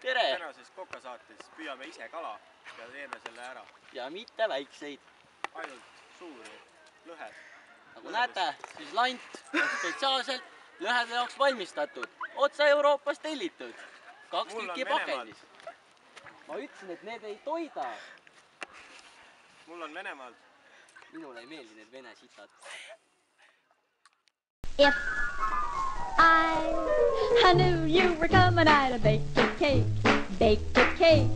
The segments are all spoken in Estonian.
tere! Tänases kokasaates püüame ise kala ja teeme selle ära. Ja mitte väikseid. Ainult suuri lõhed. Nagu näete, siis lant on spetsiaalselt lõhede jaoks valmistatud. Otse Euroopast tellitud. 2 tükki pakendis. Ma ütlesin, et need ei toida. Mul on Venemaalt. Minule ei meeldi need vene sitad. If I knew you were coming, I'd have baked a cake, baked a cake,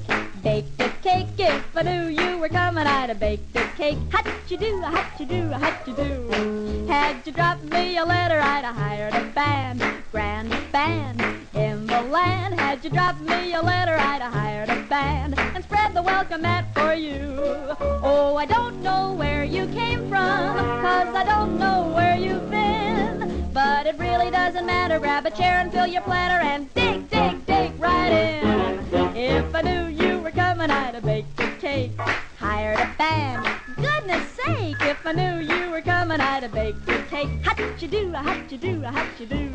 baked a cake. If I knew you were coming, I'd have baked a cake. How'd you do, how'd you do, how'd you do? Had you dropped me a letter, I'd have hired a band, grand band in the land. Had you dropped me a letter, I'd have hired a band and spread the welcome mat for you. Oh, I don't know where you came from, 'cause I don't know where you've been. But it really doesn't matter, grab a chair and fill your platter and dig, dig, dig right in. If I knew you were coming, I'd have baked a cake, hired a band. Goodness sake, if I knew you were coming, I'd have baked a cake. How'd you do, how'd you do, how'd you do?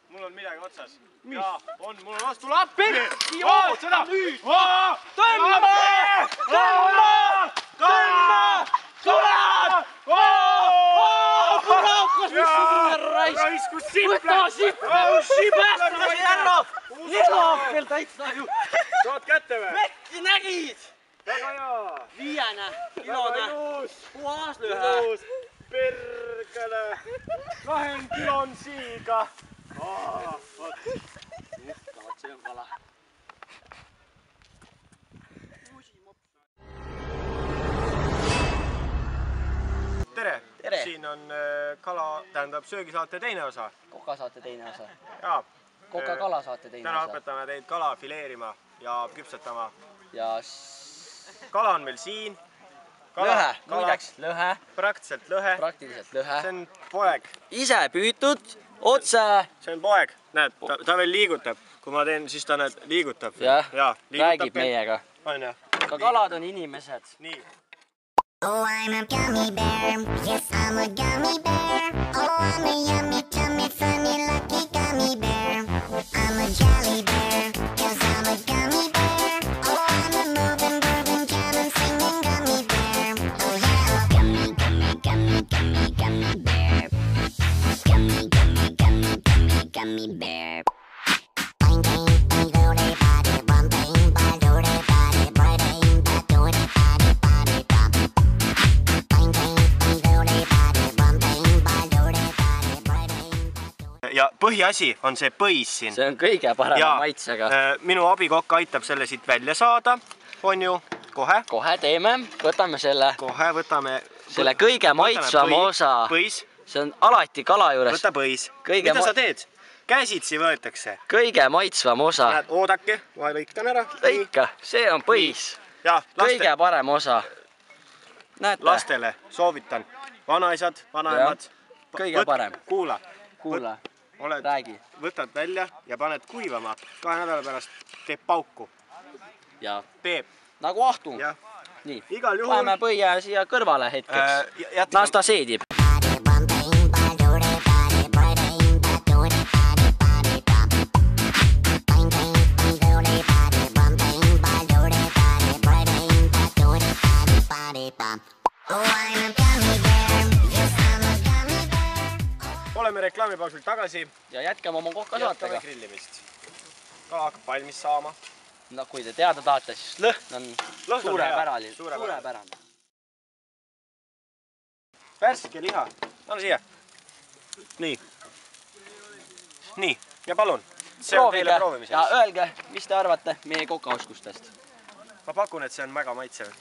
Mul on midagi otsas. Jaa, on, mul on vastu lappi! Joo, seda nüüd! Tõmba! Tõmba! Tõmba! Tuleb! Kuraakas, mis sulle raisk! Raiskus simple! Võta siit! Päästa lasi ära! Elakkel täitsa ju! Saad kätte või? Mekki nägid! Väga hea! 5 kilone! Puhas lõhe! Ilus! Perkele! 2 kilon siiga! Uhkavat, see on kala. Tere! Tere! Siin on kala, tähendab söögisaate teine osa. Kokasaate teine osa. Jaa. Koka-kalasaate teine Täna osa. õpetame teid kala fileerima ja küpsetama. Ja Kala on meil siin. lõhe, muideks lõhe. Praktiliselt lõhe. Praktiliselt lõhe. See on poeg. Ise püütud, otse. See on poeg. Näed, ta veel liigutab. Kui ma teen, siis ta liigutab. Jah, räägib meiega. On jah. Ka kalad on inimesed. Nii. Oh, I'm a gummy bear. Yes, I'm a gummy bear. Oh, I'm a yummy, tummy, funny, lucky gummy bear. I'm a jolly bear, 'cause I'm a gummy bear. Oh, I'm a moving, grooving, jamming, singing gummy bear. Oh, yeah. Gummy, gummy, gummy, gummy, gummy bear. Gummy, gummy, gummy, gummy, gummy bear. Bang, bang, bang, do-de, body, bum, bang, bang, do-de, body, bang, bang, do-de, body, body, bum. Ja põhiasi on see põis siin. See on kõige parema maitsega. Minu abikokk aitab selle siit välja saada. On ju? Kohe. Kohe teeme. Võtame selle. Kohe võtame. Selle kõige maitsvama osa. Põis. See on alati kala juures. Võta põis. Mida sa teed? Käsitsi võetakse. Kõige maitsvam osa. Näed, oodake. Ma lõikan ära. Lõika. See on põis. Kõige parem osa. Näete? Lastele soovitan. Vanaisad, vanaemad. Kõige parem. Kuula. Kuula. Räägi. Võtad välja ja paned kuivama. 2 nädala pärast teeb pauku. Ja teeb. Nagu ahtung. Nii. Igal juhul. Paneme põia siia kõrvale hetkeks. Las ta seedib. Oleme reklaamipausilt tagasi ja jätkame oma kokasaatega. Jätkame grillimist. Kala hakkab valmis saama. No kui te teada tahate, siis lõhn on suurepärane. Värske liha. Anna siia. Nii. Nii. Ja palun. See on teile proovimiseks. Ja öelge, mis te arvate meie kokaoskustest. Ma pakun, et see on väga maitsev.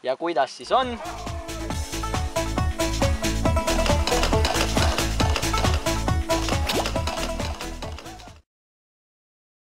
Ja kuidas siis on?